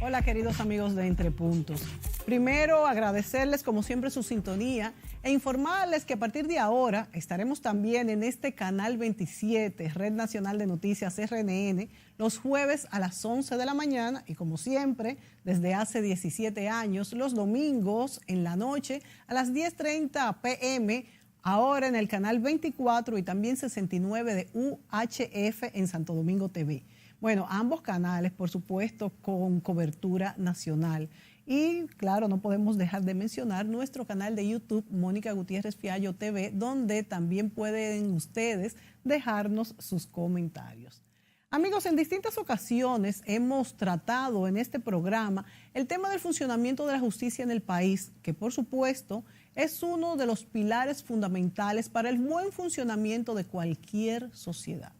Hola queridos amigos de Entre Puntos. Primero agradecerles como siempre su sintonía e informarles que a partir de ahora estaremos también en este canal 27, Red Nacional de Noticias RNN, los jueves a las 11 de la mañana y como siempre desde hace 17 años los domingos en la noche a las 10:30 p.m. ahora en el canal 24 y también 69 de UHF en Santo Domingo TV. Bueno, ambos canales, por supuesto, con cobertura nacional. Y claro, no podemos dejar de mencionar nuestro canal de YouTube, Mónica Gutiérrez Fiallo TV, donde también pueden ustedes dejarnos sus comentarios. Amigos, en distintas ocasiones hemos tratado en este programa el tema del funcionamiento de la justicia en el país, que por supuesto es uno de los pilares fundamentales para el buen funcionamiento de cualquier sociedad.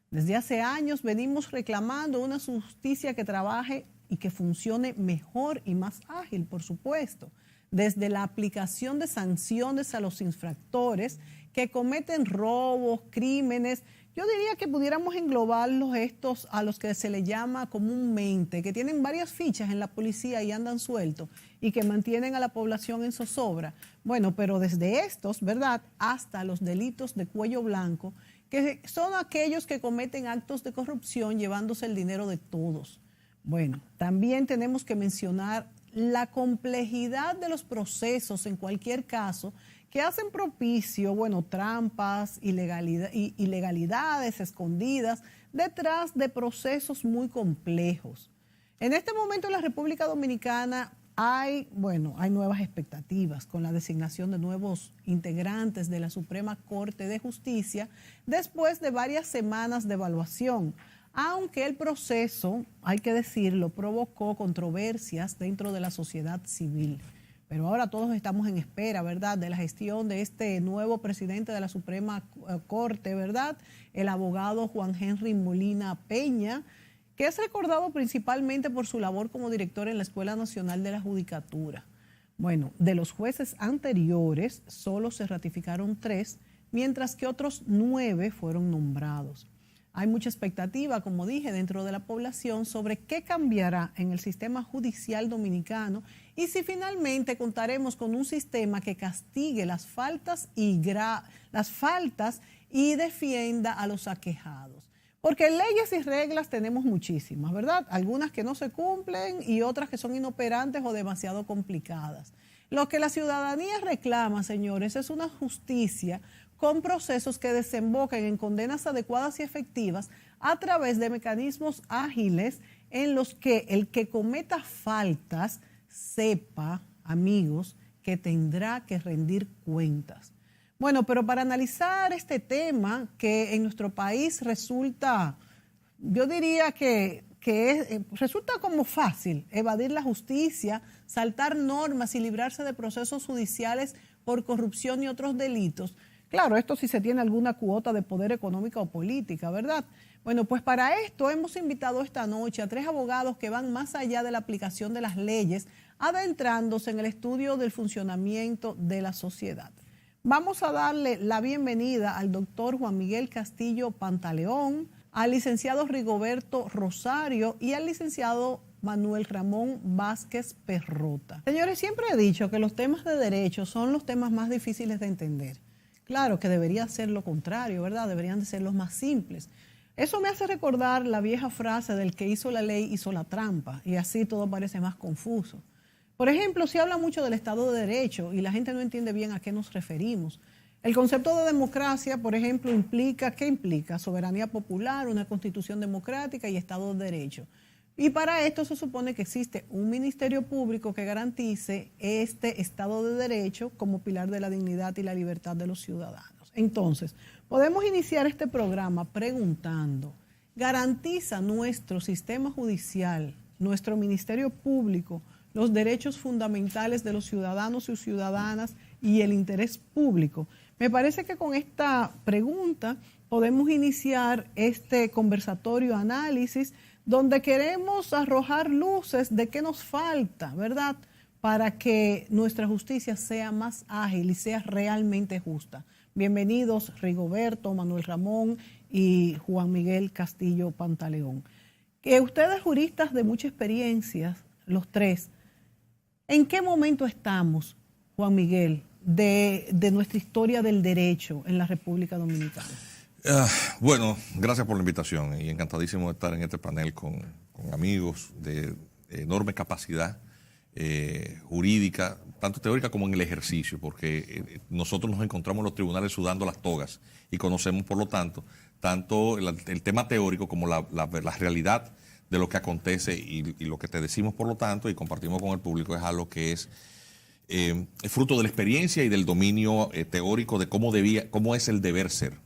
Desde hace años venimos reclamando una justicia que trabaje y que funcione mejor y más ágil, por supuesto, desde la aplicación de sanciones a los infractores que cometen robos, crímenes. Yo diría que pudiéramos englobarlos estos a los que se le llama comúnmente, que tienen varias fichas en la policía y andan sueltos y que mantienen a la población en zozobra. Bueno, pero desde estos, ¿verdad?, hasta los delitos de cuello blanco, que son aquellos que cometen actos de corrupción llevándose el dinero de todos. Bueno, también tenemos que mencionar la complejidad de los procesos en cualquier caso que hacen propicio, bueno, trampas, ilegalidades escondidas detrás de procesos muy complejos. En este momento en la República Dominicana hay nuevas expectativas con la designación de nuevos integrantes de la Suprema Corte de Justicia después de varias semanas de evaluación, aunque el proceso, hay que decirlo, provocó controversias dentro de la sociedad civil. Pero ahora todos estamos en espera, ¿verdad?, de la gestión de este nuevo presidente de la Suprema Corte, ¿verdad?, el abogado Juan Henry Molina Peña, que es recordado principalmente por su labor como director en la Escuela Nacional de la Judicatura. Bueno, de los jueces anteriores solo se ratificaron 3, mientras que otros 9 fueron nombrados. Hay mucha expectativa, como dije, dentro de la población sobre qué cambiará en el sistema judicial dominicano y si finalmente contaremos con un sistema que castigue las faltas y defienda a los aquejados. Porque leyes y reglas tenemos muchísimas, ¿verdad? Algunas que no se cumplen y otras que son inoperantes o demasiado complicadas. Lo que la ciudadanía reclama, señores, es una justicia con procesos que desemboquen en condenas adecuadas y efectivas a través de mecanismos ágiles en los que el que cometa faltas sepa, amigos, que tendrá que rendir cuentas. Bueno, pero para analizar este tema que en nuestro país resulta, yo diría que resulta como fácil evadir la justicia, saltar normas y librarse de procesos judiciales por corrupción y otros delitos. Claro, esto sí se tiene alguna cuota de poder económica o política, ¿verdad? Bueno, pues para esto hemos invitado esta noche a 3 abogados que van más allá de la aplicación de las leyes, adentrándose en el estudio del funcionamiento de la sociedad. Vamos a darle la bienvenida al doctor Juan Miguel Castillo Pantaleón, al licenciado Rigoberto Rosario y al licenciado Manuel Ramón Vázquez Perrota. Señores, siempre he dicho que los temas de derecho son los temas más difíciles de entender. Claro que debería ser lo contrario, ¿verdad? Deberían de ser los más simples. Eso me hace recordar la vieja frase del que hizo la ley hizo la trampa y así todo parece más confuso. Por ejemplo, se habla mucho del Estado de Derecho y la gente no entiende bien a qué nos referimos. El concepto de democracia, por ejemplo, ¿qué implica? Soberanía popular, una constitución democrática y Estado de Derecho. Y para esto se supone que existe un ministerio público que garantice este Estado de Derecho como pilar de la dignidad y la libertad de los ciudadanos. Entonces, podemos iniciar este programa preguntando, ¿garantiza nuestro sistema judicial, nuestro ministerio público, los derechos fundamentales de los ciudadanos y ciudadanas y el interés público? Me parece que con esta pregunta podemos iniciar este conversatorio análisis donde queremos arrojar luces de qué nos falta, ¿verdad?, para que nuestra justicia sea más ágil y sea realmente justa. Bienvenidos Rigoberto, Manuel Ramón y Juan Miguel Castillo Pantaleón. que ustedes juristas de mucha experiencia, los tres, ¿en qué momento estamos, Juan Miguel, de nuestra historia del derecho en la República Dominicana? Bueno, gracias por la invitación y encantadísimo de estar en este panel con amigos de enorme capacidad jurídica, tanto teórica como en el ejercicio, porque nosotros nos encontramos en los tribunales sudando las togas y conocemos, por lo tanto, tanto el tema teórico como la realidad de lo que acontece y lo que te decimos, por lo tanto, y compartimos con el público, es algo que es fruto de la experiencia y del dominio teórico de cómo es el deber ser.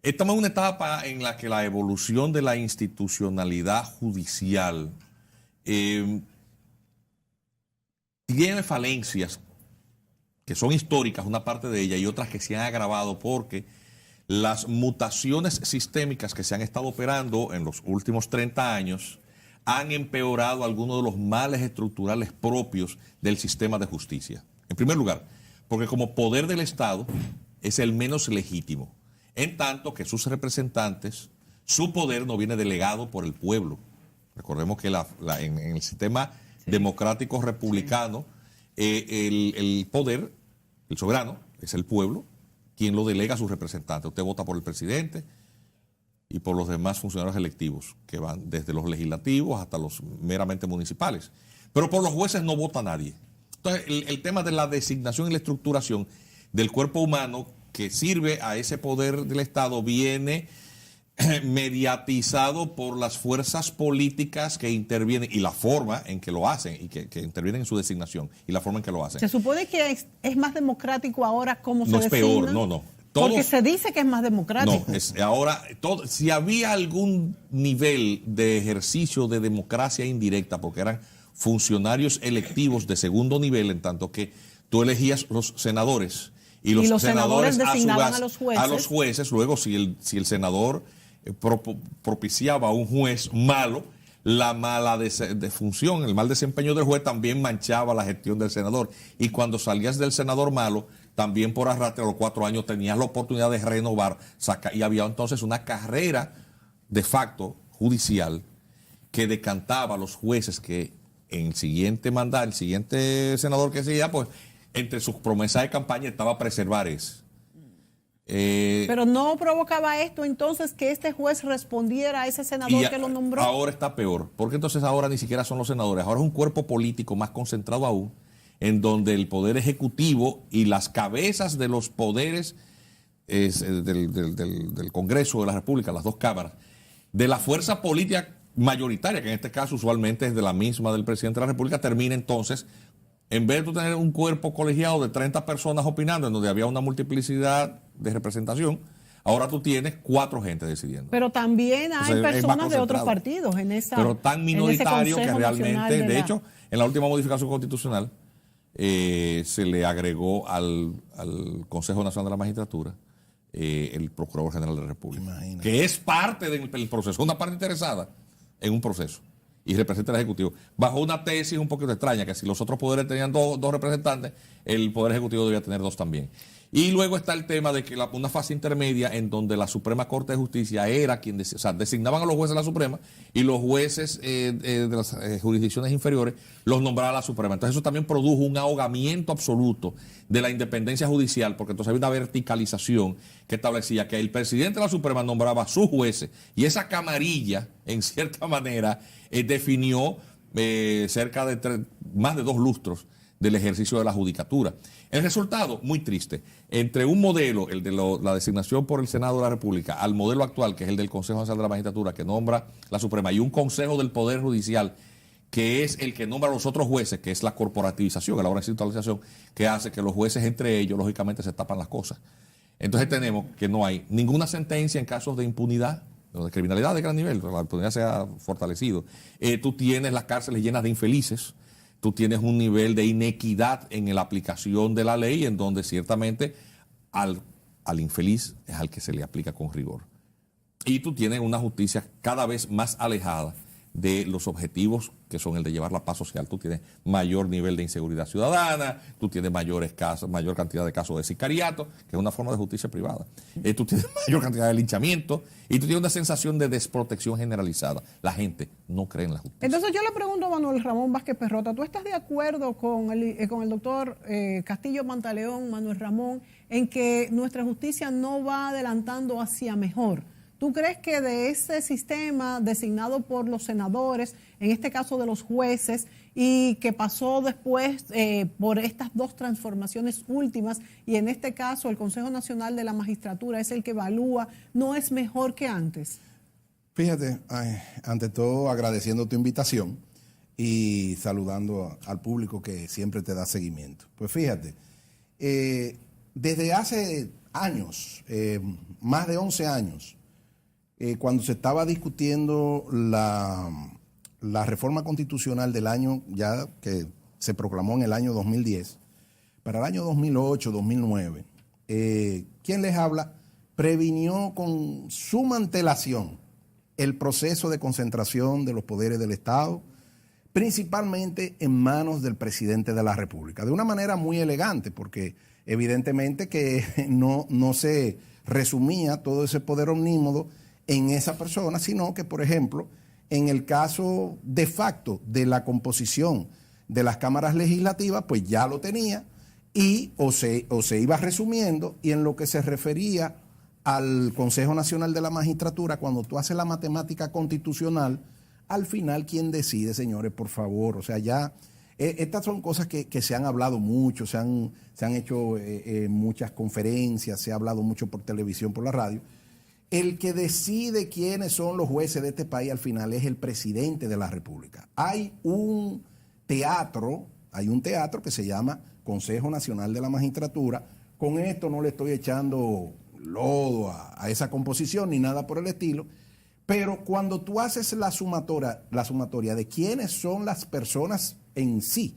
Estamos en una etapa en la que la evolución de la institucionalidad judicial tiene falencias que son históricas, una parte de ellas, y otras que se han agravado porque las mutaciones sistémicas que se han estado operando en los últimos 30 años han empeorado algunos de los males estructurales propios del sistema de justicia. En primer lugar, porque como poder del Estado es el menos legítimo, en tanto que sus representantes, su poder no viene delegado por el pueblo. Recordemos que en el sistema democrático republicano, el poder, el soberano, es el pueblo quien lo delega a sus representantes. Usted vota por el presidente y por los demás funcionarios electivos, que van desde los legislativos hasta los meramente municipales. Pero por los jueces no vota nadie. Entonces, el tema de la designación y la estructuración del cuerpo humano que sirve a ese poder del Estado viene mediatizado por las fuerzas políticas que intervienen y la forma en que lo hacen y que intervienen en su designación y la forma en que lo hacen. ¿Se supone que es más democrático ahora cómo se designa? No es peor, no. Porque se dice que es más democrático. No, ahora, si había algún nivel de ejercicio de democracia indirecta, porque eran funcionarios electivos de segundo nivel, en tanto que tú elegías los senadores y los senadores designaban a los jueces. Luego, si el senador propiciaba a un juez malo, la mala función, el mal desempeño del juez también manchaba la gestión del senador. Y cuando salías del senador malo, también por arrastre a los 4 años tenías la oportunidad de renovar, y había entonces una carrera de facto judicial que decantaba a los jueces que en el siguiente mandato, el siguiente senador que seguía, pues entre sus promesas de campaña estaba preservar eso. Pero no provocaba esto entonces que este juez respondiera a ese senador que lo nombró. Ahora está peor, porque entonces ahora ni siquiera son los senadores, ahora es un cuerpo político más concentrado aún, en donde el poder ejecutivo y las cabezas de los poderes del Congreso de la República, las dos cámaras, de la fuerza política mayoritaria, que en este caso usualmente es de la misma del presidente de la República, termina entonces, en vez de tener un cuerpo colegiado de 30 personas opinando, en donde había una multiplicidad de representación, ahora tú tienes 4 gente decidiendo. Pero también hay personas de otros partidos en esa. Pero tan minoritario que realmente, de hecho, en la última modificación constitucional, se le agregó al Consejo Nacional de la Magistratura el Procurador General de la República, que es parte del proceso, una parte interesada en un proceso y representa al Ejecutivo, bajo una tesis un poquito extraña, que si los otros poderes tenían dos representantes, el Poder Ejecutivo debía tener 2 también. Y luego está el tema de que una fase intermedia en donde la Suprema Corte de Justicia era quien designaban a los jueces de la Suprema y los jueces de las jurisdicciones inferiores los nombraba la Suprema. Entonces eso también produjo un ahogamiento absoluto de la independencia judicial, porque entonces había una verticalización que establecía que el presidente de la Suprema nombraba a sus jueces y esa camarilla, en cierta manera, definió cerca de más de 2 lustros del ejercicio de la judicatura. El resultado, muy triste, entre un modelo, el de la designación por el Senado de la República, al modelo actual, que es el del Consejo Nacional de la Magistratura, que nombra la Suprema, y un Consejo del Poder Judicial, que es el que nombra a los otros jueces, que es la corporativización, la institucionalización, que hace que los jueces entre ellos, lógicamente, se tapan las cosas. Entonces tenemos que no hay ninguna sentencia en casos de impunidad, o de criminalidad de gran nivel, la impunidad se ha fortalecido. Tú tienes las cárceles llenas de infelices. Tú tienes un nivel de inequidad en la aplicación de la ley, en donde ciertamente al infeliz es al que se le aplica con rigor. Y tú tienes una justicia cada vez más alejada de los objetivos que son el de llevar la paz social. Tú tienes mayor nivel de inseguridad ciudadana, tú tienes mayor cantidad de casos de sicariato, que es una forma de justicia privada. Tú tienes mayor cantidad de linchamiento y tú tienes una sensación de desprotección generalizada. La gente no cree en la justicia. Entonces yo le pregunto a Manuel Ramón Vázquez Perrota, ¿tú estás de acuerdo con el doctor Castillo Pantaleón, Manuel Ramón, en que nuestra justicia no va adelantando hacia mejor? ¿Tú crees que de ese sistema designado por los senadores, en este caso de los jueces, y que pasó después por estas dos transformaciones últimas, y en este caso el Consejo Nacional de la Magistratura es el que evalúa, no es mejor que antes? Fíjate, ante todo agradeciendo tu invitación y saludando al público que siempre te da seguimiento. Pues fíjate, desde hace años, más de 11 años, cuando se estaba discutiendo la reforma constitucional del año, ya que se proclamó en el año 2010, para el año 2008, 2009, ¿quién les habla? Previnió con suma antelación el proceso de concentración de los poderes del Estado, principalmente en manos del presidente de la República, de una manera muy elegante, porque evidentemente que no se resumía todo ese poder omnímodo en esa persona, sino que, por ejemplo, en el caso de facto de la composición de las cámaras legislativas, pues ya lo tenía y o se iba resumiendo, y en lo que se refería al Consejo Nacional de la Magistratura, cuando tú haces la matemática constitucional, al final, ¿quién decide, señores? Por favor, o sea, ya estas son cosas que se han hablado mucho, se han hecho muchas conferencias, se ha hablado mucho por televisión, por la radio. El que decide quiénes son los jueces de este país al final es el presidente de la República. Hay un teatro que se llama Consejo Nacional de la Magistratura. Con esto no le estoy echando lodo a esa composición ni nada por el estilo, pero cuando tú haces la sumatoria de quiénes son las personas en sí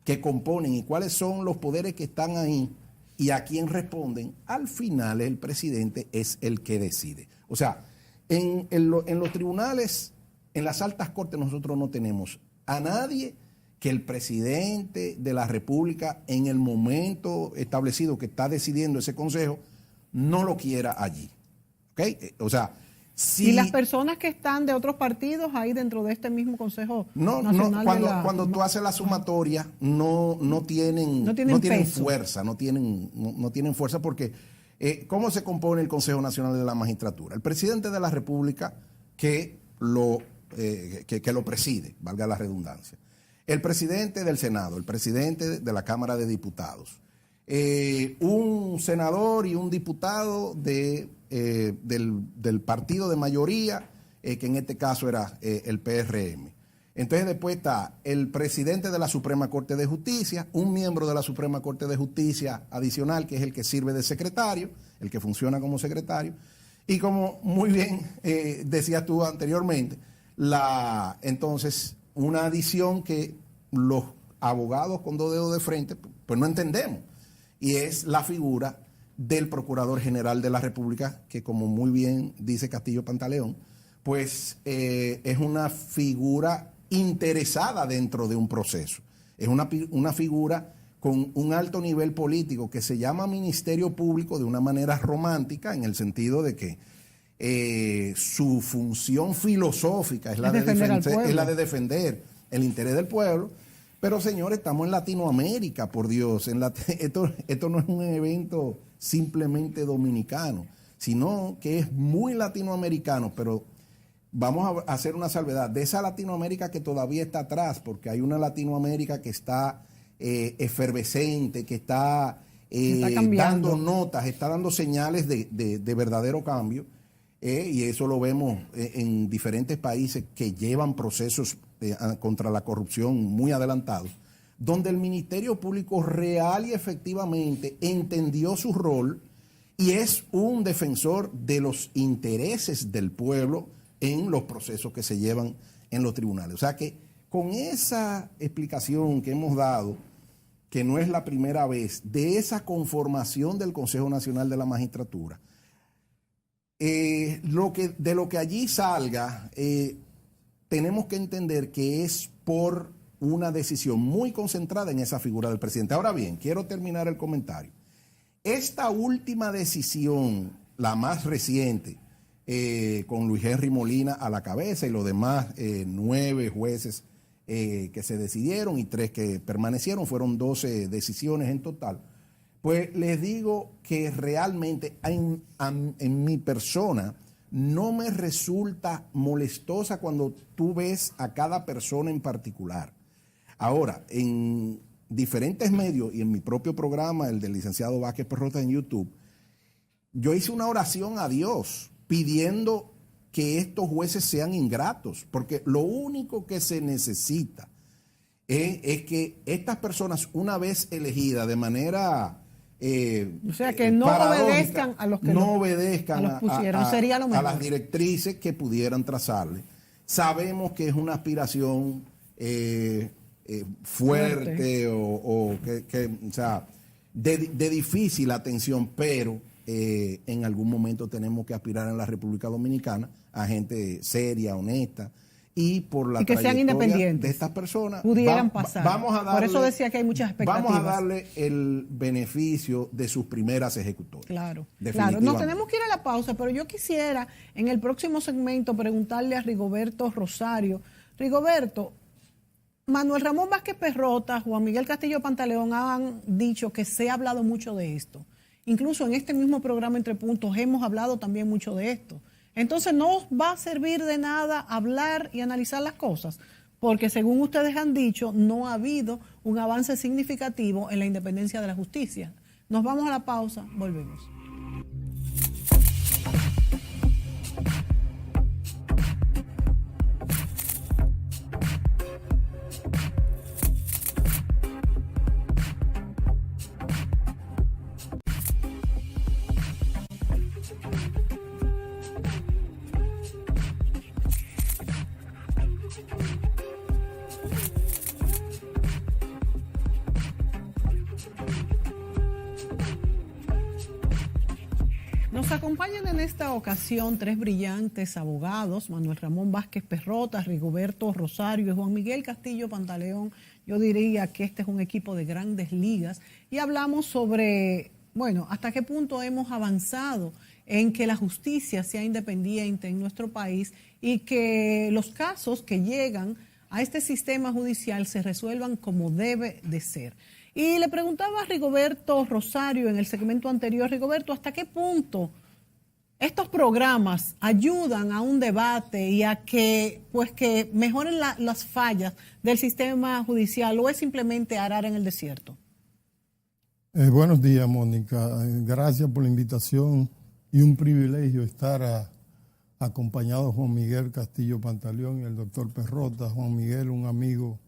que componen y cuáles son los poderes que están ahí, y a quién responden, al final el presidente es el que decide. O sea, en los tribunales, en las altas cortes, nosotros no tenemos a nadie que el presidente de la República, en el momento establecido que está decidiendo ese consejo, no lo quiera allí. ¿Okay? O sea, ¿y las personas que están de otros partidos ahí dentro de este mismo Consejo Nacional? Cuando tú haces la sumatoria, no tienen fuerza, no tienen fuerza porque ¿cómo se compone el Consejo Nacional de la Magistratura? El presidente de la República que lo preside, valga la redundancia. El presidente del Senado, el presidente de la Cámara de Diputados, un senador y un diputado del partido de mayoría, que en este caso era el PRM. Entonces después está el presidente de la Suprema Corte de Justicia, un miembro de la Suprema Corte de Justicia adicional, que es el que sirve de secretario, el que funciona como secretario, y como muy bien decías tú anteriormente, entonces una adición que los abogados con dos dedos de frente pues no entendemos, y es la figura del Procurador General de la República, que como muy bien dice Castillo Pantaleón, pues es una figura interesada dentro de un proceso. Es una figura con un alto nivel político que se llama Ministerio Público de una manera romántica, en el sentido de que su función filosófica es la de defender el interés del pueblo. Pero señores, estamos en Latinoamérica, por Dios. Esto no es un evento simplemente dominicano, sino que es muy latinoamericano, pero vamos a hacer una salvedad de esa Latinoamérica que todavía está atrás, porque hay una Latinoamérica que está efervescente, que está dando notas, está dando señales de verdadero cambio, y eso lo vemos en diferentes países que llevan procesos contra la corrupción muy adelantados, donde el Ministerio Público real y efectivamente entendió su rol y es un defensor de los intereses del pueblo en los procesos que se llevan en los tribunales. O sea que con esa explicación que hemos dado, que no es la primera vez, de esa conformación del Consejo Nacional de la Magistratura, de lo que allí salga, tenemos que entender que es por una decisión muy concentrada en esa figura del presidente. Ahora bien, quiero terminar el comentario. Esta última decisión, la más reciente, con Luis Henry Molina a la cabeza y los demás 9 jueces que se decidieron y 3 que permanecieron, fueron 12 decisiones en total, pues les digo que realmente en mi persona no me resulta molestosa cuando tú ves a cada persona en particular. Ahora, en diferentes medios y en mi propio programa, el del licenciado Vázquez Perrota en YouTube, yo hice una oración a Dios pidiendo que estos jueces sean ingratos, porque lo único que se necesita es que estas personas, una vez elegidas de manera o sea, que no obedezcan a los que no obedezcan a los pusieron, sería lo mejor. A las directrices que pudieran trazarle. Sabemos que es una aspiración fuerte o sea, de difícil atención, pero en algún momento tenemos que aspirar en la República Dominicana a gente seria, honesta, y por la trayectoria sean independientes de estas personas pudieran pasar. Vamos a darle, por eso decía que hay muchas expectativas. Vamos a darle el beneficio de sus primeras ejecutorias. Claro. Nos tenemos que ir a la pausa, pero yo quisiera en el próximo segmento preguntarle a Rigoberto Rosario. Rigoberto, Manuel Ramón Vázquez Perrota, Juan Miguel Castillo Pantaleón han dicho que se ha hablado mucho de esto. Incluso en este mismo programa Entre Puntos hemos hablado también mucho de esto. Entonces no va a servir de nada hablar y analizar las cosas, porque según ustedes han dicho, no ha habido un avance significativo en la independencia de la justicia. Nos vamos a la pausa, volvemos. Nos acompañan en esta ocasión 3 brillantes abogados, Manuel Ramón Vázquez Perrota, Rigoberto Rosario y Juan Miguel Castillo Pantaleón. Yo diría que este es un equipo de grandes ligas y hablamos sobre, hasta qué punto hemos avanzado en que la justicia sea independiente en nuestro país y que los casos que llegan a este sistema judicial se resuelvan como debe de ser. Y le preguntaba a Rigoberto Rosario en el segmento anterior, Rigoberto, ¿hasta qué punto estos programas ayudan a un debate y a que mejoren las fallas del sistema judicial o es simplemente arar en el desierto? Buenos días, Mónica. Gracias por la invitación y un privilegio estar acompañado de Juan Miguel Castillo Pantaleón y el doctor Perrota. Juan Miguel, un amigo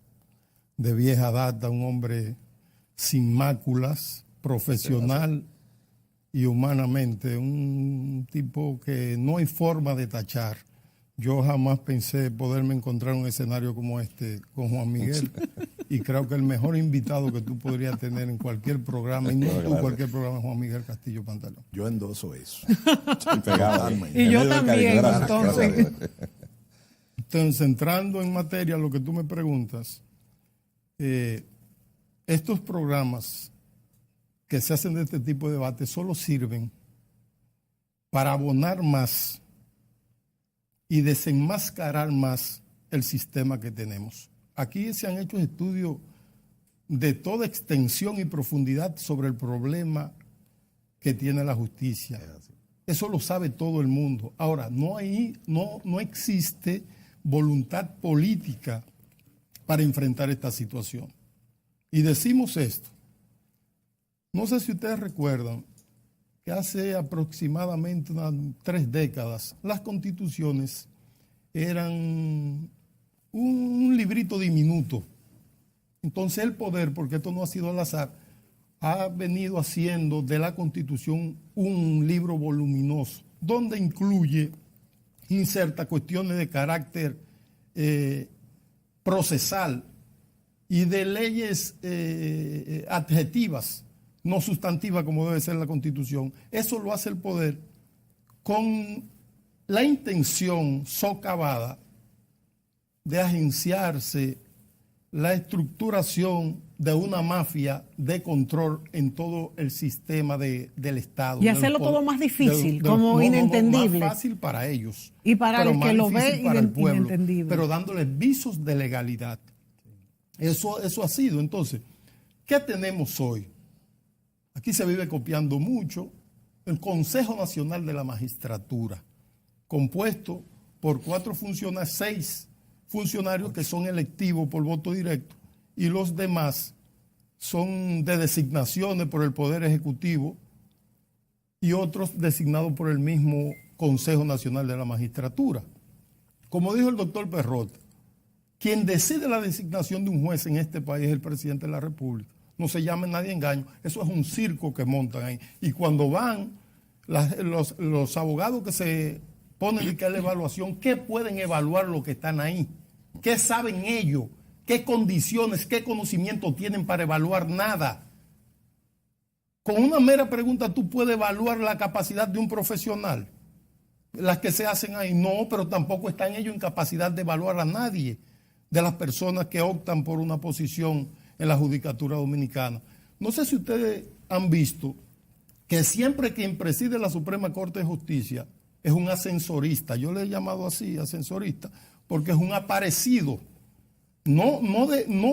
de vieja data, un hombre sin máculas, profesional y humanamente, un tipo que no hay forma de tachar. Yo jamás pensé poderme encontrar un escenario como este con Juan Miguel y creo que el mejor invitado que tú podrías tener en cualquier programa, y no en cualquier programa, es Juan Miguel Castillo Pantaleón. Yo endoso eso. Y yo también, entonces. Entonces, entrando en materia, lo que tú me preguntas, estos programas que se hacen de este tipo de debate solo sirven para abonar más y desenmascarar más el sistema que tenemos. Aquí se han hecho estudios de toda extensión y profundidad sobre el problema que tiene la justicia. Eso lo sabe todo el mundo. Ahora, no existe voluntad política para enfrentar esta situación. Y decimos esto. No sé si ustedes recuerdan que hace aproximadamente unas 3 décadas las constituciones eran un librito diminuto. Entonces el poder, porque esto no ha sido al azar, ha venido haciendo de la Constitución un libro voluminoso, donde inserta cuestiones de carácter procesal y de leyes adjetivas, no sustantivas como debe ser la Constitución. Eso lo hace el poder con la intención socavada de agenciarse la estructuración de una mafia de control en todo el sistema del Estado. Y hacerlo todo más difícil, como inentendible. Más fácil para ellos. Y para el que lo ve, para el pueblo, inentendible. pero dándoles visos de legalidad. Eso ha sido. Entonces, ¿qué tenemos hoy? Aquí se vive copiando mucho. El Consejo Nacional de la Magistratura, compuesto por 6 funcionarios que son electivos por voto directo, y los demás son de designaciones por el Poder Ejecutivo y otros designados por el mismo Consejo Nacional de la Magistratura. Como dijo el doctor Perrot, quien decide la designación de un juez en este país es el presidente de la República. No se llame nadie engaño, eso es un circo que montan ahí. Y cuando van los abogados que se ponen y que es la evaluación, ¿qué pueden evaluar lo que están ahí? ¿Qué saben ellos? ¿Qué condiciones, qué conocimiento tienen para evaluar? Nada. Con una mera pregunta tú puedes evaluar la capacidad de un profesional. Las que se hacen ahí, no, pero tampoco están ellos en capacidad de evaluar a nadie de las personas que optan por una posición en la judicatura dominicana. No sé si ustedes han visto que siempre quien preside la Suprema Corte de Justicia es un ascensorista. Yo le he llamado así, ascensorista, porque es un aparecido. No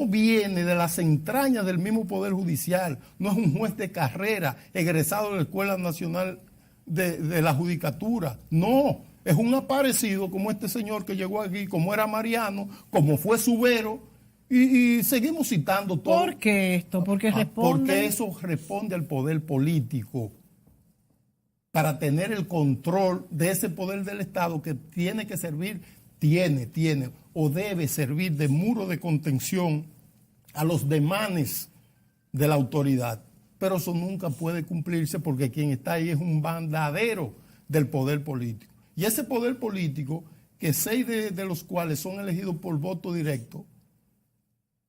viene de las entrañas del mismo Poder Judicial, no es un juez de carrera egresado de la Escuela Nacional de la Judicatura, no, es un aparecido como este señor que llegó aquí, como era Mariano, como fue Subero, y seguimos citando todo. ¿Por qué esto? Porque eso responde al poder político, para tener el control de ese poder del Estado que tiene que servir, tiene o debe servir de muro de contención a los demanes de la autoridad. Pero eso nunca puede cumplirse porque quien está ahí es un bandadero del poder político. Y ese poder político, que 6 de los cuales son elegidos por voto directo,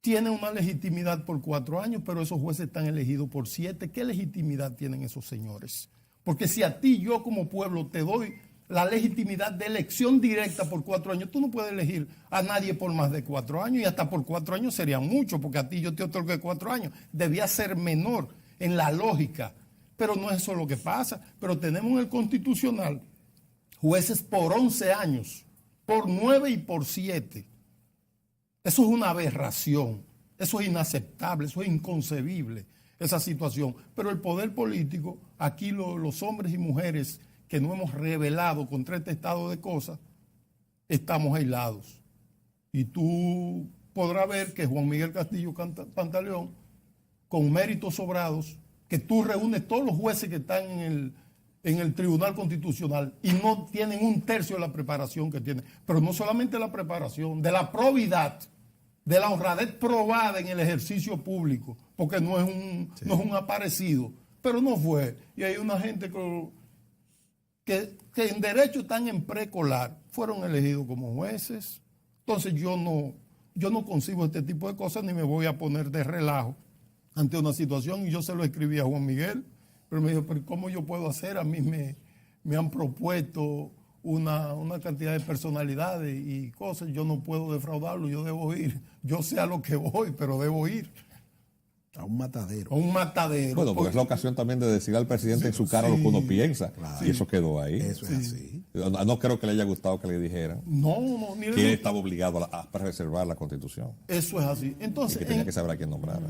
tiene una legitimidad por 4 años, pero esos jueces están elegidos por 7. ¿Qué legitimidad tienen esos señores? Porque si a ti, yo como pueblo, te doy la legitimidad de elección directa por 4 años, tú no puedes elegir a nadie por más de 4 años, y hasta por 4 años sería mucho, porque a ti yo te otorgué 4 años. Debía ser menor en la lógica, pero no es eso lo que pasa. Pero tenemos en el Constitucional jueces por 11 años, por 9 y por 7. Eso es una aberración, eso es inaceptable, eso es inconcebible, esa situación. Pero el poder político, aquí los hombres y mujeres que no hemos rebelado contra este estado de cosas, estamos aislados. Y tú podrás ver que Juan Miguel Castillo Pantaleón, con méritos sobrados, que tú reúnes todos los jueces que están en el Tribunal Constitucional y no tienen 1/3 de la preparación que tienen. Pero no solamente la preparación, de la probidad, de la honradez probada en el ejercicio público, porque no es un aparecido, pero no fue. Y hay una gente que en derecho están en precolar, fueron elegidos como jueces. Entonces yo no concibo este tipo de cosas ni me voy a poner de relajo ante una situación. Y yo se lo escribí a Juan Miguel, pero me dijo, pero ¿cómo yo puedo hacer? A mí me han propuesto una cantidad de personalidades y cosas, yo no puedo defraudarlo, yo debo ir. Yo sé a lo que voy, pero debo ir. A un matadero. A un matadero. Bueno, porque es la ocasión también de decir al presidente en su cara lo que uno piensa. Claro. Y eso quedó ahí. Eso es así. No creo que le haya gustado que le dijeran que él estaba obligado a preservar la Constitución. Eso es así. Entonces, y que tenía que saber a quién nombrar.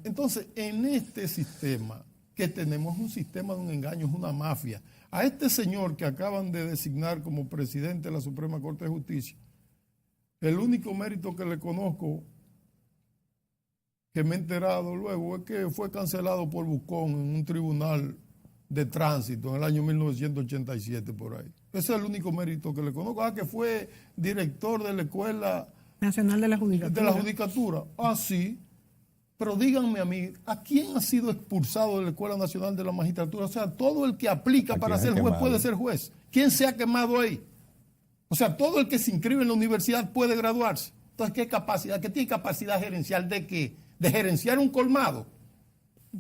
Entonces, en este sistema que tenemos, un sistema de un engaño, es una mafia. A este señor que acaban de designar como presidente de la Suprema Corte de Justicia, el único mérito que le conozco, que me he enterado luego, es que fue cancelado por Buscón en un tribunal de tránsito en el año 1987 por ahí. Ese es el único mérito que le conozco. Que fue director de la Escuela Nacional de la Judicatura. Sí. Pero díganme a mí, ¿a quién ha sido expulsado de la Escuela Nacional de la Magistratura? O sea, todo el que aplica para ser juez puede ser juez. ¿Quién se ha quemado ahí? O sea, todo el que se inscribe en la universidad puede graduarse. Entonces, ¿qué capacidad? ¿Qué tiene capacidad gerencial de qué? ¿De gerenciar un colmado?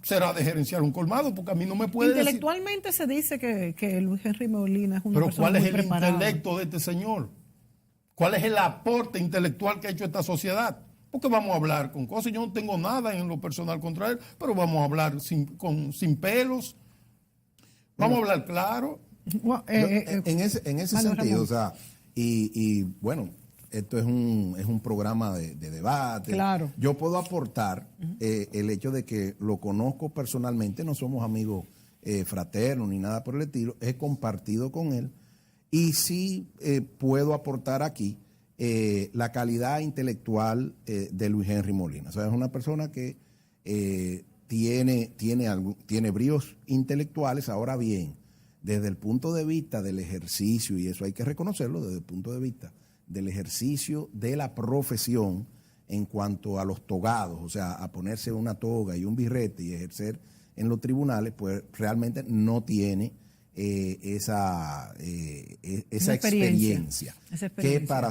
Será de gerenciar un colmado, porque a mí no me puede Intelectualmente decir... se dice que Luis Henry Molina es una persona muy preparada. ¿Pero cuál es el intelecto de este señor? ¿Cuál es el aporte intelectual que ha hecho esta sociedad? Porque vamos a hablar con cosas. Yo no tengo nada en lo personal contra él, pero vamos a hablar sin pelos. Vamos a hablar claro. En ese sentido, o sea, y bueno, esto es un programa de debate. Claro. Yo puedo aportar el hecho de que lo conozco personalmente, no somos amigos fraternos ni nada por el estilo, he compartido con él y sí puedo aportar aquí la calidad intelectual de Luis Henry Molina. O sea, es una persona que tiene bríos intelectuales. Ahora bien, desde el punto de vista del ejercicio, y eso hay que reconocerlo, desde el punto de vista del ejercicio de la profesión en cuanto a los togados, o sea, a ponerse una toga y un birrete y ejercer en los tribunales, pues realmente no tiene esa experiencia que para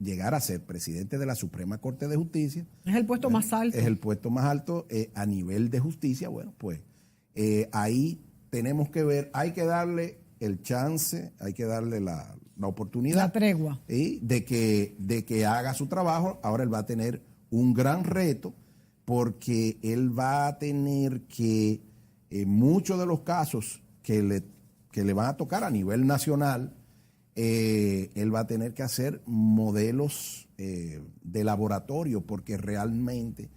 llegar a ser presidente de la Suprema Corte de Justicia. Es el puesto más alto. Es el puesto más alto a nivel de justicia. Bueno, pues ahí tenemos que ver, hay que darle el chance, hay que darle la oportunidad. La tregua. De que haga su trabajo. Ahora él va a tener un gran reto porque él va a tener que, muchos de los casos que le van a tocar a nivel nacional, él va a tener que hacer modelos de laboratorio porque realmente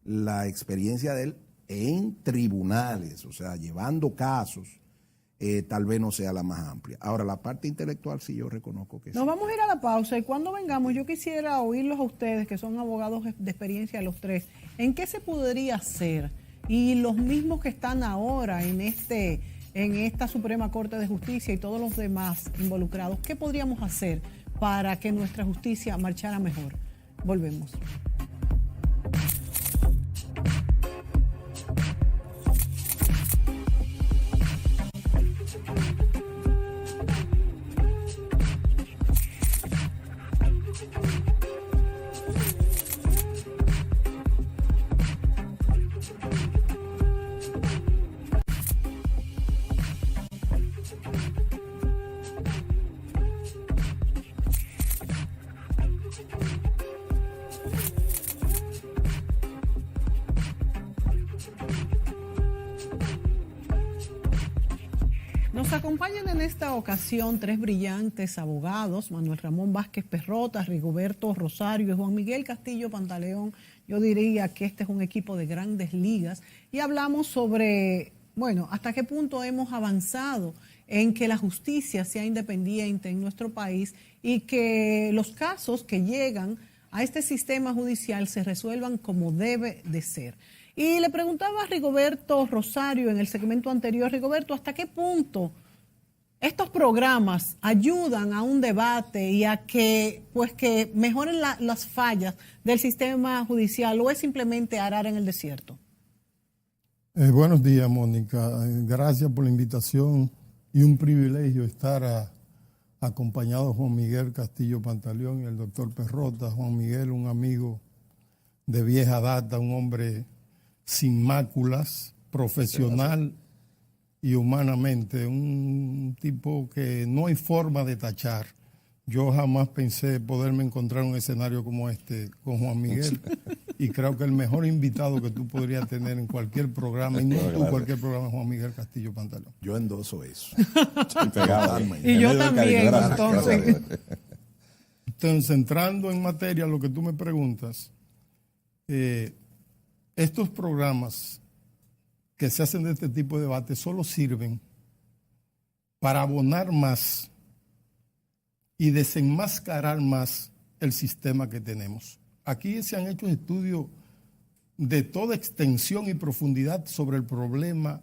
la experiencia de él en tribunales, o sea, llevando casos, tal vez no sea la más amplia. Ahora, la parte intelectual sí yo reconozco que sí. Nos vamos a ir a la pausa y cuando vengamos yo quisiera oírlos a ustedes, que son abogados de experiencia los tres, ¿en qué se podría hacer? Y los mismos que están ahora en esta Suprema Corte de Justicia y todos los demás involucrados, ¿qué podríamos hacer para que nuestra justicia marchara mejor? Volvemos. Nos acompañan en esta ocasión tres brillantes abogados, Manuel Ramón Vázquez Perrota, Rigoberto Rosario y Juan Miguel Castillo Pantaleón. Yo diría que este es un equipo de grandes ligas y hablamos sobre, bueno, hasta qué punto hemos avanzado en que la justicia sea independiente en nuestro país y que los casos que llegan a este sistema judicial se resuelvan como debe de ser. Y le preguntaba a Rigoberto Rosario en el segmento anterior, Rigoberto, ¿hasta qué punto estos programas ayudan a un debate y a que mejoren las fallas del sistema judicial o es simplemente arar en el desierto? Buenos días, Mónica. Gracias por la invitación y un privilegio estar acompañado de Juan Miguel Castillo Pantaleón y el doctor Perrota. Juan Miguel, un amigo de vieja data, un hombre sin máculas, profesional y humanamente, un tipo que no hay forma de tachar. Yo jamás pensé poderme encontrar un escenario como este con Juan Miguel y creo que el mejor invitado que tú podrías tener en cualquier programa, y no tú cualquier programa, es Juan Miguel Castillo Pantaleón. Yo endoso eso. Y yo también, Entonces, entrando en materia, lo que tú me preguntas, estos programas que se hacen de este tipo de debate solo sirven para abonar más y desenmascarar más el sistema que tenemos. Aquí se han hecho estudios de toda extensión y profundidad sobre el problema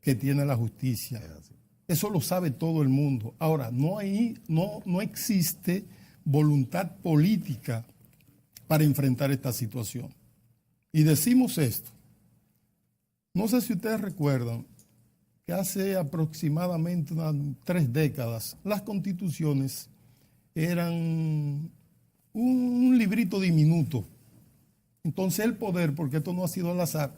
que tiene la justicia. Eso lo sabe todo el mundo. Ahora, no existe voluntad política para enfrentar esta situación. Y decimos esto. No sé si ustedes recuerdan que hace aproximadamente unas 3 décadas las constituciones eran un librito diminuto. Entonces el poder, porque esto no ha sido al azar,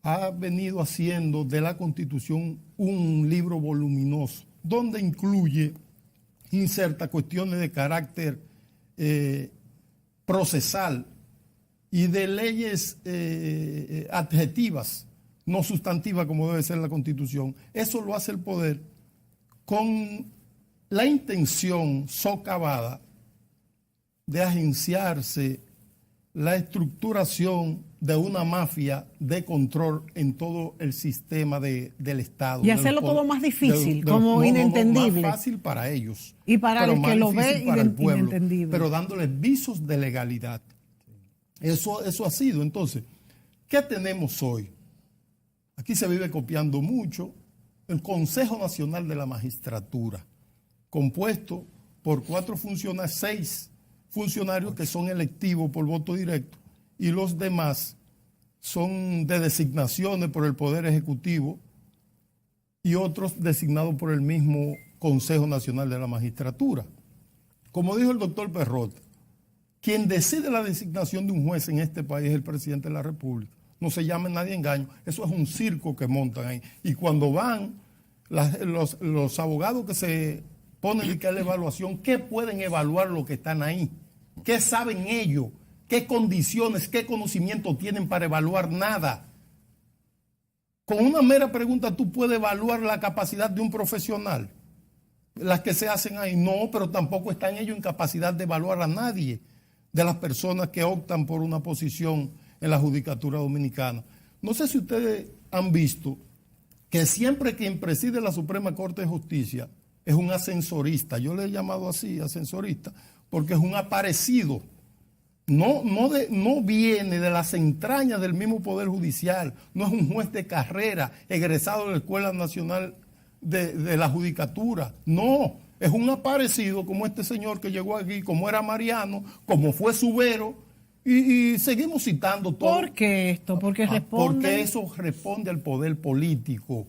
ha venido haciendo de la Constitución un libro voluminoso, donde inserta cuestiones de carácter procesal y de leyes adjetivas, no sustantivas como debe ser la Constitución. Eso lo hace el poder con la intención socavada de agenciarse la estructuración de una mafia de control en todo el sistema del Estado. Y hacerlo todo más difícil, como inentendible. Más fácil para ellos. Y para el que lo ve, para el pueblo, inentendible. pero dándoles visos de legalidad. Eso ha sido. Entonces, ¿qué tenemos hoy? Aquí se vive copiando mucho el Consejo Nacional de la Magistratura, compuesto por 6 funcionarios que son electivos por voto directo y los demás son de designaciones por el Poder Ejecutivo y otros designados por el mismo Consejo Nacional de la Magistratura. Como dijo el doctor Perrot, quien decide la designación de un juez en este país es el presidente de la República. No se llame nadie engaño, eso es un circo que montan ahí. Y cuando van los abogados que se ponen y que es la evaluación, ¿qué pueden evaluar lo que están ahí? ¿Qué saben ellos? ¿Qué condiciones, qué conocimiento tienen para evaluar? Nada. Con una mera pregunta tú puedes evaluar la capacidad de un profesional. Las que se hacen ahí, no, pero tampoco están ellos en capacidad de evaluar a nadie de las personas que optan por una posición en la judicatura dominicana. No sé si ustedes han visto que siempre quien preside la Suprema Corte de Justicia es un ascensorista. Yo le he llamado así, ascensorista, porque es un aparecido. No viene de las entrañas del mismo Poder Judicial. No es un juez de carrera egresado de la Escuela Nacional de la Judicatura. No, es un aparecido como este señor que llegó aquí, como era Mariano, como fue Subero, y seguimos citando todo. ¿Por qué esto? Porque eso responde al poder político,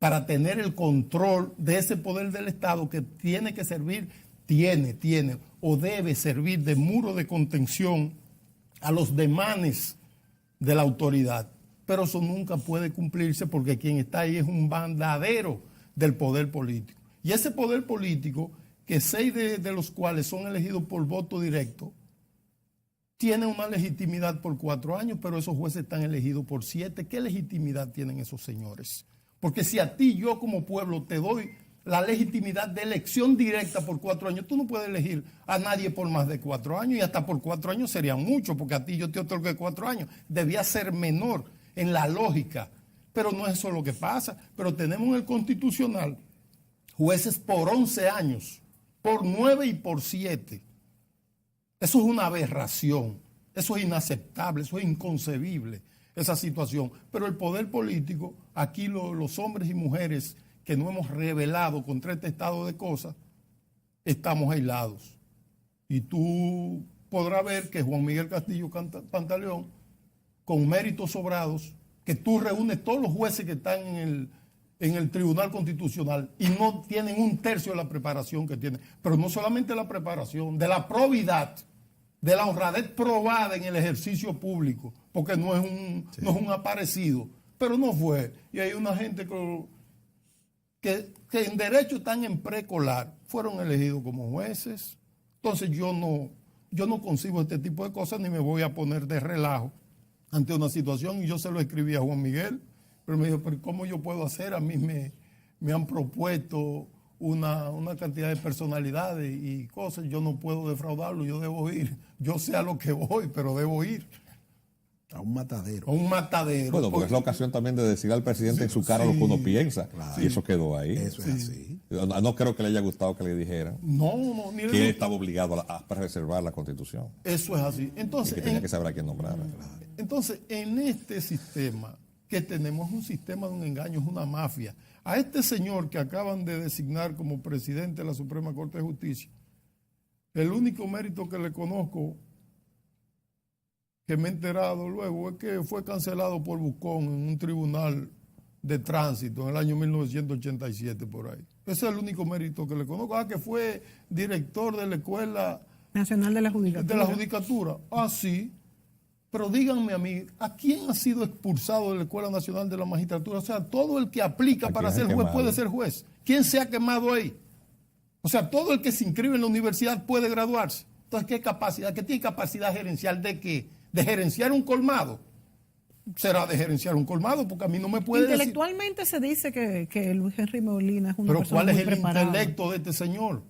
para tener el control de ese poder del Estado que tiene que servir, tiene o debe servir de muro de contención a los demanes de la autoridad. Pero eso nunca puede cumplirse porque quien está ahí es un bandadero del poder político. Y ese poder político, que 6 de los cuales son elegidos por voto directo, tiene una legitimidad por 4 años, pero esos jueces están elegidos por 7. ¿Qué legitimidad tienen esos señores? Porque si a ti, yo como pueblo, te doy la legitimidad de elección directa por 4 años, tú no puedes elegir a nadie por más de 4 años, y hasta por 4 años serían mucho, porque a ti yo te otorgué 4 años. Debía ser menor en la lógica, pero no es eso lo que pasa. Pero tenemos en el Constitucional jueces por 11 años, por 9 y por 7. Eso es una aberración, eso es inaceptable, eso es inconcebible, esa situación. Pero el poder político, aquí los hombres y mujeres que no hemos rebelado contra este estado de cosas, estamos aislados. Y tú podrás ver que Juan Miguel Castillo Pantaleón, con méritos sobrados, que tú reúnes todos los jueces que están en el Tribunal Constitucional y no tienen 1/3 de la preparación que tienen. Pero no solamente la preparación, de la probidad, de la honradez probada en el ejercicio público, porque no es un aparecido, pero no fue. Y hay una gente que en derecho están en precolar, fueron elegidos como jueces. Entonces yo no concibo este tipo de cosas, ni me voy a poner de relajo ante una situación. Y yo se lo escribí a Juan Miguel, pero me dijo, pero ¿cómo yo puedo hacer? A mí me han propuesto una cantidad de personalidades y cosas, yo no puedo defraudarlo, yo debo ir. Yo sé a lo que voy, pero debo ir. A un matadero. A un matadero. Bueno, porque es la ocasión también de decir al presidente en su cara lo que uno piensa. Claro. Y eso quedó ahí. Eso es así. No creo que le haya gustado que le dijeran. No. Que él estaba obligado a preservar la Constitución. Eso es así. Entonces, y que tenía que saber a quién nombrar. Entonces, en este sistema que tenemos, un sistema de un engaño, es una mafia. A este señor que acaban de designar como presidente de la Suprema Corte de Justicia, el único mérito que le conozco, que me he enterado luego, es que fue cancelado por Buscón en un tribunal de tránsito en el año 1987 por ahí. Ese es el único mérito que le conozco. Que fue director de la Escuela Nacional de la Judicatura. Sí. Pero díganme a mí, ¿a quién ha sido expulsado de la Escuela Nacional de la Magistratura? O sea, todo el que aplica para ser juez puede ser juez. ¿Quién se ha quemado ahí? O sea, todo el que se inscribe en la universidad puede graduarse. Entonces, ¿qué capacidad? ¿Qué tiene capacidad gerencial de qué? ¿De gerenciar un colmado? Será de gerenciar un colmado, porque a mí no me puede Intelectualmente decir. se dice que Luis Henry Molina es una persona muy preparada. Pero ¿cuál es el intelecto de este señor?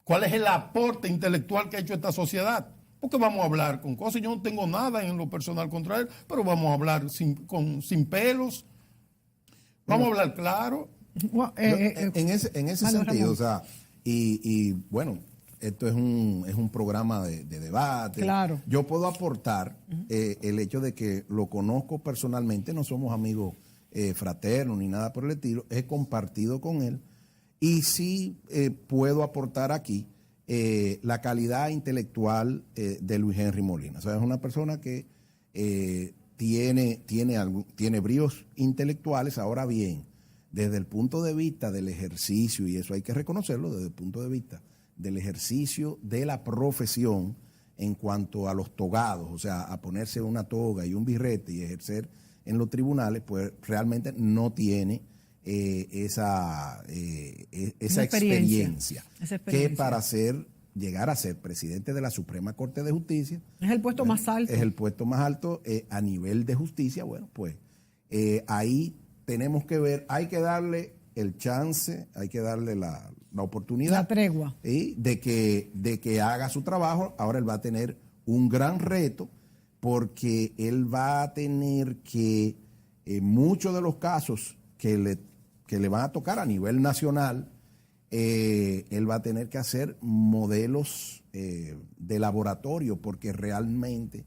¿Cuál es el aporte intelectual que ha hecho esta sociedad? Porque vamos a hablar con cosas. Yo no tengo nada en lo personal contra él, pero vamos a hablar sin pelos. Vamos a hablar claro. En ese sentido, o sea, y bueno, esto es un programa de debate. Claro. Yo puedo aportar el hecho de que lo conozco personalmente, no somos amigos fraternos ni nada por el estilo, he compartido con él y sí puedo aportar aquí la calidad intelectual de Luis Henry Molina. O sea, es una persona que tiene bríos intelectuales. Ahora bien, desde el punto de vista del ejercicio, y eso hay que reconocerlo, desde el punto de vista del ejercicio de la profesión en cuanto a los togados, o sea, a ponerse una toga y un birrete y ejercer en los tribunales, pues realmente no tiene esa experiencia que para llegar a ser presidente de la Suprema Corte de Justicia. Es el puesto más alto. Es el puesto más alto a nivel de justicia. Bueno, pues ahí tenemos que ver, hay que darle el chance, hay que darle la oportunidad. La tregua. De que haga su trabajo. Ahora él va a tener un gran reto porque él va a tener que, muchos de los casos que le van a tocar a nivel nacional, él va a tener que hacer modelos de laboratorio porque realmente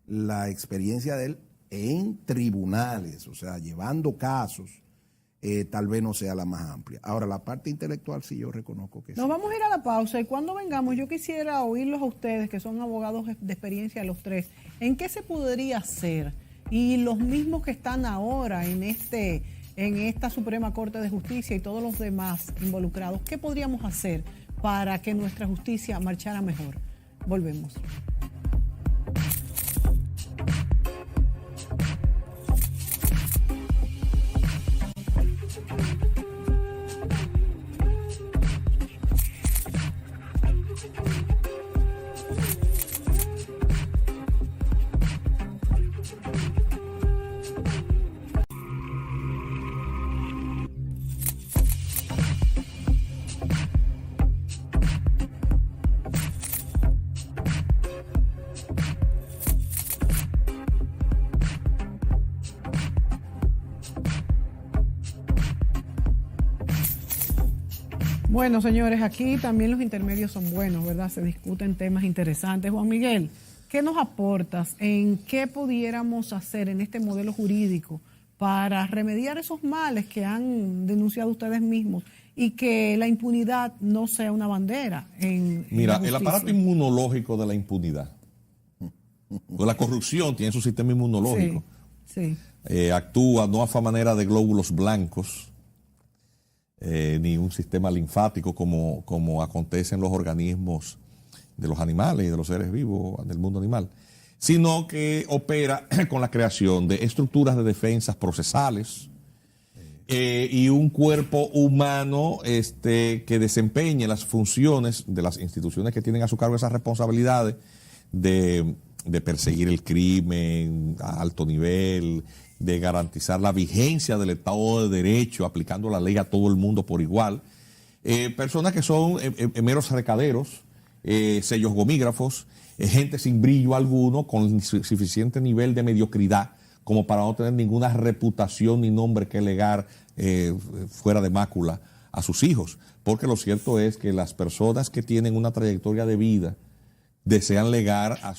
la experiencia de él en tribunales, o sea, llevando casos, tal vez no sea la más amplia. Ahora, la parte intelectual sí yo reconozco que sí. Nos vamos a ir a la pausa y cuando vengamos yo quisiera oírlos a ustedes, que son abogados de experiencia los tres, ¿en qué se podría hacer? Y los mismos que están ahora en esta Suprema Corte de Justicia y todos los demás involucrados, ¿qué podríamos hacer para que nuestra justicia marchara mejor? Volvemos. Bueno, señores, aquí también los intermedios son buenos, ¿verdad? Se discuten temas interesantes. Juan Miguel, ¿qué nos aportas en qué pudiéramos hacer en este modelo jurídico para remediar esos males que han denunciado ustedes mismos y que la impunidad no sea una bandera Mira, el aparato inmunológico de la impunidad, pues la corrupción tiene su sistema inmunológico, sí. Actúa no a manera de glóbulos blancos, ni un sistema linfático como acontece en los organismos de los animales y de los seres vivos del mundo animal, sino que opera con la creación de estructuras de defensas procesales y un cuerpo humano que desempeñe las funciones de las instituciones que tienen a su cargo esas responsabilidades de perseguir el crimen a alto nivel, de garantizar la vigencia del Estado de Derecho, aplicando la ley a todo el mundo por igual. Personas que son meros recaderos, sellos gomígrafos, gente sin brillo alguno, con suficiente nivel de mediocridad como para no tener ninguna reputación ni nombre que legar fuera de mácula a sus hijos. Porque lo cierto es que las personas que tienen una trayectoria de vida desean legar a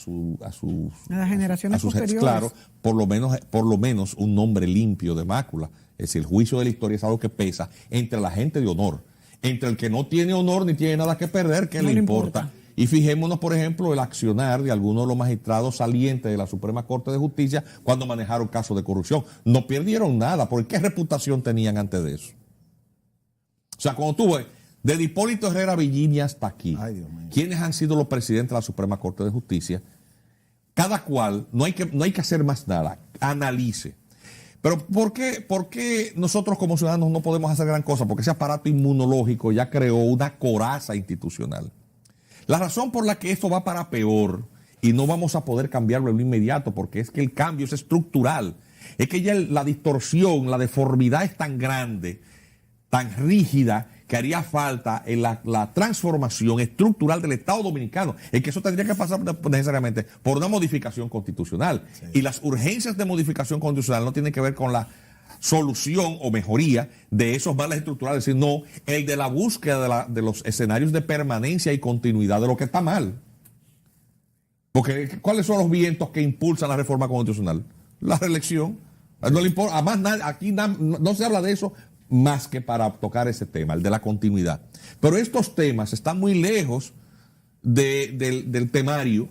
las generaciones posteriores, claro, por lo menos un nombre limpio de mácula. Es decir, el juicio de la historia es algo que pesa entre la gente de honor, entre el que no tiene honor ni tiene nada que perder, ¿qué le importa? Y fijémonos, por ejemplo, el accionar de algunos de los magistrados salientes de la Suprema Corte de Justicia cuando manejaron casos de corrupción. No perdieron nada, porque ¿qué reputación tenían antes de eso? O sea, cuando tú ves desde Hipólito Herrera Villini hasta aquí, ¿quiénes han sido los presidentes de la Suprema Corte de Justicia? Cada cual, no hay que hacer más nada, analice. Pero ¿por qué nosotros como ciudadanos no podemos hacer gran cosa? Porque ese aparato inmunológico ya creó una coraza institucional. La razón por la que esto va para peor y no vamos a poder cambiarlo en lo inmediato, porque es que el cambio es estructural, es que ya la distorsión, la deformidad es tan grande, tan rígida, que haría falta en la transformación estructural del Estado Dominicano, en que eso tendría que pasar necesariamente por una modificación constitucional. Sí. Y las urgencias de modificación constitucional no tienen que ver con la solución o mejoría de esos males estructurales, sino el de la búsqueda de los escenarios de permanencia y continuidad de lo que está mal. Porque ¿cuáles son los vientos que impulsan la reforma constitucional? La reelección. No le importa, además aquí no se habla de eso más que para tocar ese tema, el de la continuidad. Pero estos temas están muy lejos del temario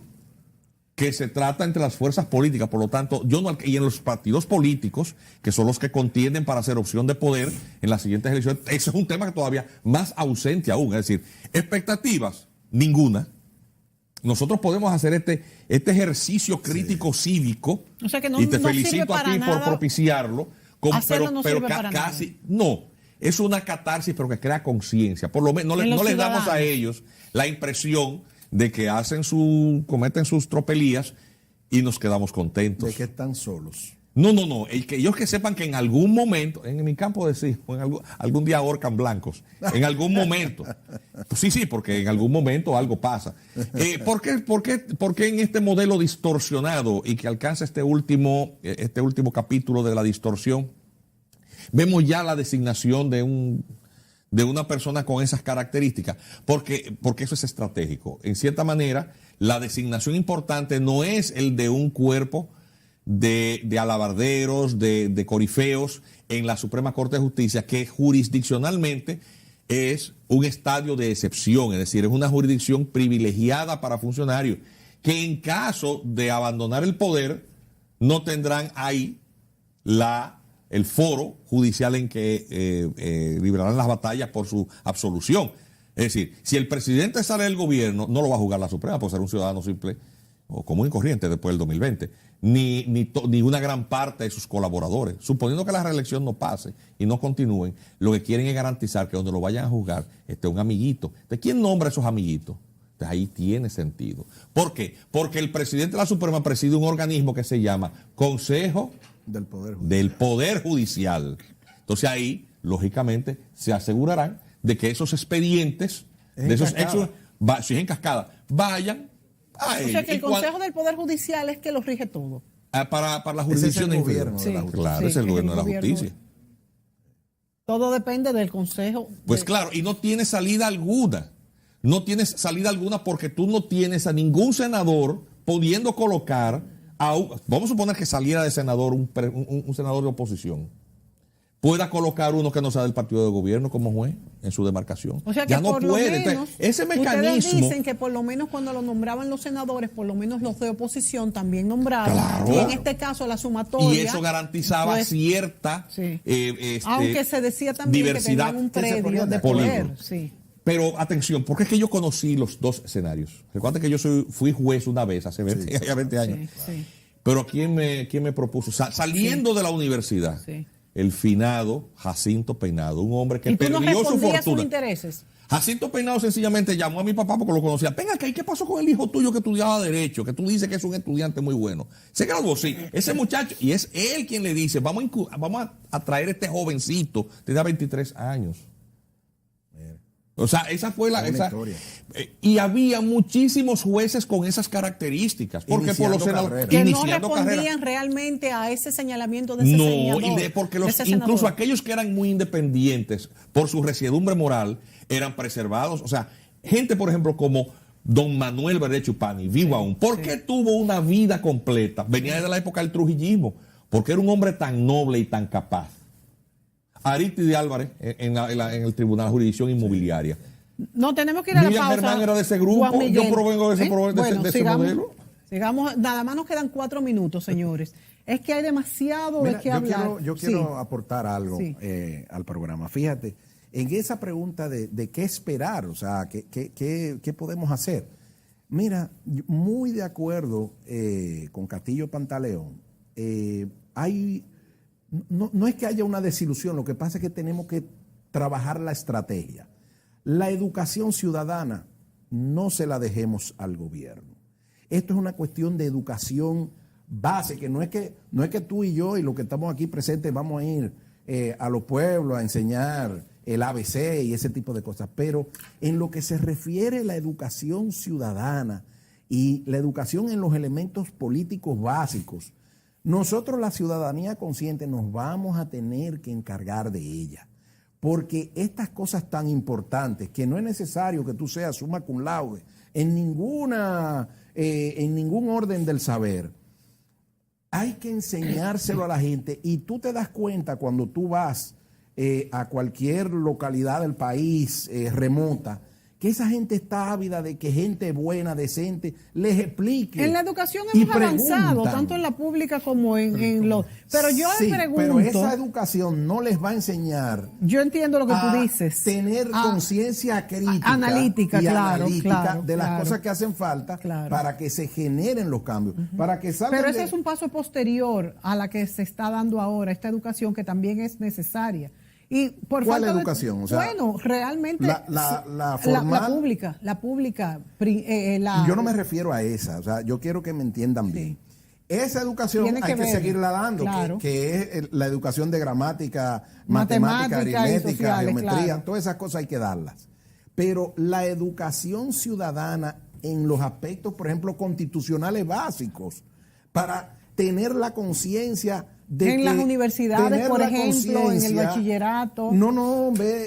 que se trata entre las fuerzas políticas. Por lo tanto, y en los partidos políticos, que son los que contienden para hacer opción de poder en las siguientes elecciones, ese es un tema que todavía más ausente aún. Es decir, expectativas, ninguna. Nosotros podemos hacer este ejercicio crítico cívico, o sea que y te felicito a ti por propiciarlo, pero casi no. Es una catarsis, pero que crea conciencia. Por lo menos no les damos a ellos la impresión de que cometen sus tropelías y nos quedamos contentos. De que están solos. No. Ellos que sepan que en algún momento, en mi campo de sí, algún día ahorcan blancos. En algún momento. Pues sí, porque en algún momento algo pasa. ¿Por qué en este modelo distorsionado y que alcanza este último capítulo de la distorsión, vemos ya la designación de una persona con esas características? Porque eso es estratégico. En cierta manera, la designación importante no es el de un cuerpo de alabarderos, de corifeos en la Suprema Corte de Justicia, que jurisdiccionalmente es un estadio de excepción, es decir, es una jurisdicción privilegiada para funcionarios que en caso de abandonar el poder no tendrán ahí el foro judicial en que librarán las batallas por su absolución. Es decir, si el presidente sale del gobierno, no lo va a juzgar la Suprema por ser un ciudadano simple o común y corriente después del 2020, ni una gran parte de sus colaboradores. Suponiendo que la reelección no pase y no continúen, lo que quieren es garantizar que donde lo vayan a juzgar esté un amiguito. ¿De quién nombra a esos amiguitos? Entonces ahí tiene sentido. ¿Por qué? Porque el presidente de la Suprema preside un organismo que se llama Consejo del Poder Judicial. Entonces ahí, lógicamente, se asegurarán de que esos expedientes, de esos hechos, si es en cascada, vayan. O sea que el Consejo del Poder Judicial es que lo rige todo. Para la jurisdicción del gobierno. Claro, es el gobierno de la justicia. Todo depende del Consejo. Pues claro, y no tiene salida alguna. No tienes salida alguna porque tú no tienes a ningún senador pudiendo colocar vamos a suponer que saliera de senador un senador de oposición. Pueda colocar uno que no sea del partido de gobierno como juez en su demarcación. O sea que ya no puede. Entonces, ese mecanismo. Ustedes dicen que por lo menos cuando lo nombraban los senadores, por lo menos los de oposición también nombraban. Claro. Y en este caso la sumatoria. Y eso garantizaba pues, cierta aunque se decía también diversidad que tenían un predio de poder. Sí. Pero atención, porque es que yo conocí los dos escenarios. Recuerda que yo fui juez una vez hace 20 años. Sí. Pero ¿quién me propuso? Saliendo de la universidad. Sí. El finado Jacinto Peinado, un hombre que perdió su fortuna. Sus intereses. Jacinto Peinado sencillamente llamó a mi papá porque lo conocía. Venga acá, ¿y qué pasó con el hijo tuyo que estudiaba Derecho? Que tú dices que es un estudiante muy bueno. Se graduó, sí. Ese muchacho, y es él quien le dice, vamos a traer a este jovencito, tenía 23 años. O sea, esa fue la historia. Y había muchísimos jueces con esas características. Porque por los senadores que no respondían realmente a ese señalamiento de ese senador. Porque incluso aquellos que eran muy independientes por su resiedumbre moral eran preservados. O sea, gente, por ejemplo, como don Manuel Verde Chupani, vivo aún. ¿Por qué tuvo una vida completa? Venía desde la época del trujillismo. Porque era un hombre tan noble y tan capaz. Aristide Álvarez en el Tribunal de Jurisdicción Inmobiliaria. No, tenemos que ir a la pausa. Germán era de ese grupo, yo provengo de ese modelo. Sigamos, nada más nos quedan 4 minutos, señores. Es que hay demasiado de qué hablar. Yo quiero aportar algo al programa. Fíjate, en esa pregunta de qué esperar, o sea, qué podemos hacer. Mira, muy de acuerdo con Castillo Pantaleón, hay no es que haya una desilusión, lo que pasa es que tenemos que trabajar la estrategia. La educación ciudadana no se la dejemos al gobierno. Esto es una cuestión de educación base, que no es que tú y yo y los que estamos aquí presentes vamos a ir a los pueblos a enseñar el ABC y ese tipo de cosas, pero en lo que se refiere a la educación ciudadana y la educación en los elementos políticos básicos, nosotros la ciudadanía consciente nos vamos a tener que encargar de ella, porque estas cosas tan importantes, que no es necesario que tú seas summa cum laude en ningún orden del saber, hay que enseñárselo a la gente, y tú te das cuenta cuando tú vas a cualquier localidad del país remota, que esa gente está ávida de que gente buena, decente, les explique. En la educación hemos avanzado, tanto en la pública como en los... Pero yo les pregunto... pero esa educación no les va a enseñar... Yo entiendo lo que tú dices. Tener conciencia crítica analítica de las cosas que hacen falta para que se generen los cambios. Para que pero ese es un paso posterior a la que se está dando ahora, esta educación que también es necesaria. Y por ¿cuál educación? O sea, bueno, realmente la formal, la pública. Yo no me refiero a esa, o sea, yo quiero que me entiendan bien. Esa educación hay que seguirla dando, que es la educación de gramática, matemática, aritmética, geometría, todas esas cosas hay que darlas. Pero la educación ciudadana en los aspectos, por ejemplo, constitucionales básicos, para tener la conciencia en las universidades, por ejemplo, en el bachillerato.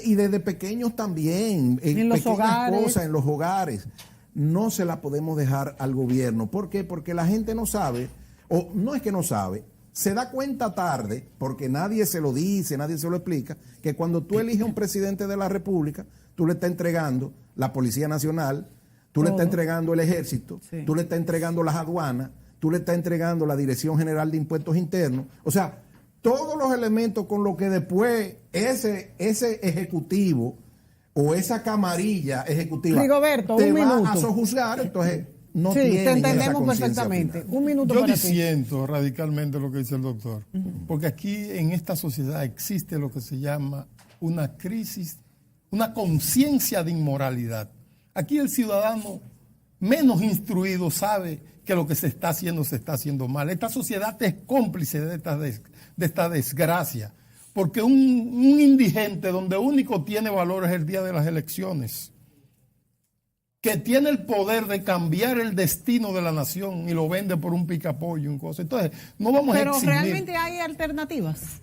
Y desde pequeños también, en los hogares. Cosas, en los hogares. No se la podemos dejar al gobierno. ¿Por qué? Porque la gente no sabe, o no es que no sabe, se da cuenta tarde, porque nadie se lo dice, nadie se lo explica, que cuando tú eliges un presidente de la República, tú le estás entregando la Policía Nacional, tú le estás entregando el Ejército, tú le estás entregando las aduanas, tú le estás entregando la Dirección General de Impuestos Internos, o sea, todos los elementos con los que después ese ejecutivo o esa camarilla ejecutiva Rigoberto, te va a sojuzgar, entonces no tiene. Te entendemos perfectamente. Final. Un minuto. Yo disiento radicalmente lo que dice el doctor, porque aquí en esta sociedad existe lo que se llama una crisis, una conciencia de inmoralidad. Aquí el ciudadano menos instruido sabe que lo que se está haciendo mal. Esta sociedad es cómplice de esta desgracia, porque un indigente donde único tiene valor es el día de las elecciones, que tiene el poder de cambiar el destino de la nación y lo vende por un picapollo, un cosa. Entonces, no vamos a eximir. Pero realmente hay alternativas.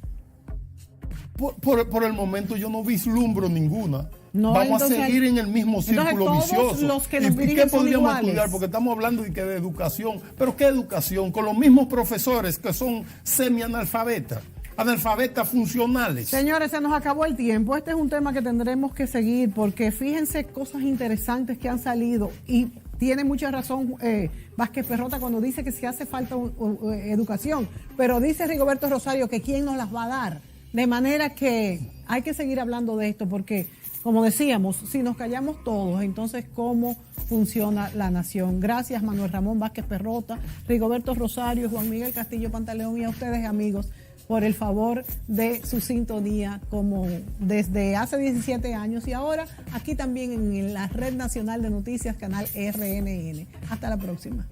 Por el momento yo no vislumbro ninguna. No, vamos a seguir en el mismo círculo vicioso. Los que ¿Y qué podríamos estudiar? Porque estamos hablando de educación. ¿Pero qué educación? Con los mismos profesores que son semi-analfabetas, analfabetas funcionales. Señores, se nos acabó el tiempo. Este es un tema que tendremos que seguir porque fíjense cosas interesantes que han salido y tiene mucha razón Vázquez Perrota cuando dice que si hace falta educación, pero dice Rigoberto Rosario que quién nos las va a dar. De manera que hay que seguir hablando de esto porque, como decíamos, si nos callamos todos, entonces ¿cómo funciona la nación? Gracias Manuel Ramón Vázquez Perrota, Rigoberto Rosario, Juan Miguel Castillo Pantaleón y a ustedes amigos por el favor de su sintonía como desde hace 17 años y ahora aquí también en la Red Nacional de Noticias, canal RNN. Hasta la próxima.